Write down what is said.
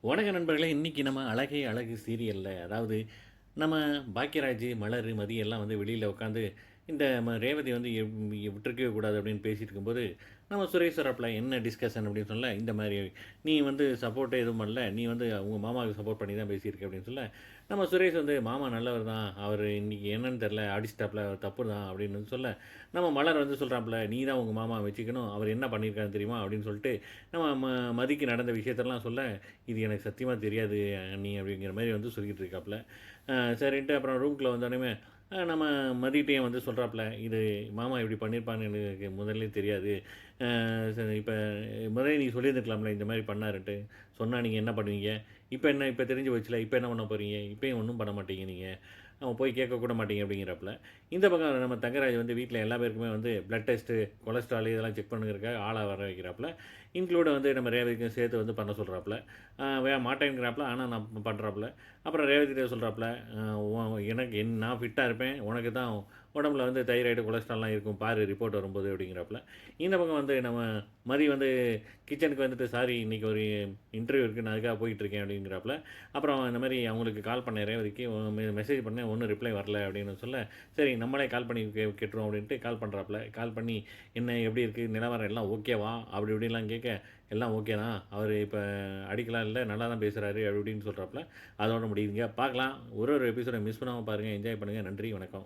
வணக்க நண்பர்களே! இன்னைக்கு நம்ம அழகே அழகு சீரியல்ல, அதாவது நம்ம பாக்கியராஜ், மலர், மதி எல்லாம் வந்து வெளியில உட்காந்து, இந்த ரேவதி வந்து விட்டுருக்கவே கூடாது அப்படின்னு பேசிட்டு இருக்கும்போது, நம்ம சுரேஷ் வராப்புல, "என்ன டிஸ்கஷன்?" அப்படின்னு சொல்ல, "இந்த மாரி நீ வந்து சப்போர்ட்டே எதுவும் பண்ணல. நீ வந்து உங்க மாமாவுக்கு சப்போர்ட் பண்ணி தான் பேசியிருக்க." அப்படின்னு சொல்ல, நம்ம சுரேஷ் வந்து, "மாமா நல்லவர் தான். அவரு இன்னைக்கு என்னன்னு தெரியல, அடிச்சிட்டாப்ல. அவர் தப்பு தான்." அப்படின்னு சொல்ல, நம்ம மலர் வந்து சொல்றாப்புல, "நீ தான் உங்க மாமாவ வச்சுக்கணும். அவர் என்ன பண்ணியிருக்காருன்னு தெரியுமா?" அப்படின்னு சொல்லிட்டு, நம்ம மதிக்கு நடந்த விஷயத்தெல்லாம் சொல்ல, இது எனக்கு சத்தியமா தெரியாது அண்ணி அப்படிங்கிற மாரி வந்து சொல்லிக்கிட்டு இருக்காப்புல. சரின்ட்டு அப்புறம் ரூம்குள்ள வந்தோனமே, நம்ம மதிட்டயும் வந்து சொல்றாப்புல, "இது மாமா இப்படி பண்ணியிருப்பான்னு எனக்கு முதல்லயே தெரியாது. சரி இப்ப முதலே நீங்க சொல்லியிருந்துருக்கலாம்ல, இந்த மாரி பண்ணாருன்ட்டு. சொன்னா நீங்க என்ன பண்ணுவீங்க? இப்ப என்ன இப்ப தெரிஞ்சு போச்சுல்ல, இப்ப என்ன பண்ண போறீங்க? இப்பயும் ஒண்ணும் பண்ண மாட்டீங்க நீங்க. போய் கேட்க கூட மாட்டீங்க" அப்படிங்கிறாப்புல. இந்த பக்கம் நம்ம தங்கராஜ் வந்து வீட்ல எல்லா பேருக்குமே வந்து பிளட் டெஸ்ட்டு, கொலஸ்ட்ரால் இதெல்லாம் செக் பண்ணுறதுக்காக ஆள வர வைக்கிறாப்புல. இன்க்ளூட் வந்து நம்ம ரேவதிக்கும் சேர்த்து வந்து பண்ண சொல்றாப்புல. மாட்டேங்கிறாப்புல. ஆனா நான் பண்றாப்புல. அப்புறம் ரேவதிட்ட சொல்றாப்புல, "அ ஒ எனக்கு நான் ஃபிட்டா இருப்பேன். உனக்கு தான் உடம்புல வந்து தைராய்டு, கொலஸ்ட்ரால்லாம் இருக்கும். பாரு ரிப்போர்ட் வரும்போது" அப்படிங்கிறாப்புல. இந்த பக்கம் வந்து நம்ம மதி வந்து கிச்சனுக்கு வந்துட்டு, "சாரி இன்னைக்கு ஒரு இன்டர்வியூ இருக்கு. நான் அதுக்காக போயிட்டுருக்கேன்" அப்படிங்கிறாப்புல. அப்புறம் இந்த மாரி அவங்களுக்கு கால் பண்ணேன் ரேவதிக்கு. மெசேஜ் பண்ணேன். ஒண்ணும் ரிப்ளை வரல அப்படின்னு சொல்ல, சரி நம்மளே கால் பண்ணி கேட்டுருவோம் அப்படின்ட்டு கால் பண்றாப்புல. கால் பண்ணி, "என்ன எப்படி இருக்கு? நிலவரம் எல்லாம் ஓகேவா?" அப்படி இப்படின்லாம் கேட்க, "எல்லாம் ஓகே தான். அவரு இப்ப அடிக்கலாம் இல்ல. நல்லா தான் பேசுறாரு" அப்படி இப்படின்னு சொல்றாப்புல. அதோட முடியுதுங்க. பார்க்கலாம். ஒரு ஒரு எபிசோட மிஸ் பண்ணாம பாருங்க. என்ஜாய் பண்ணுங்க. நன்றி, வணக்கம்.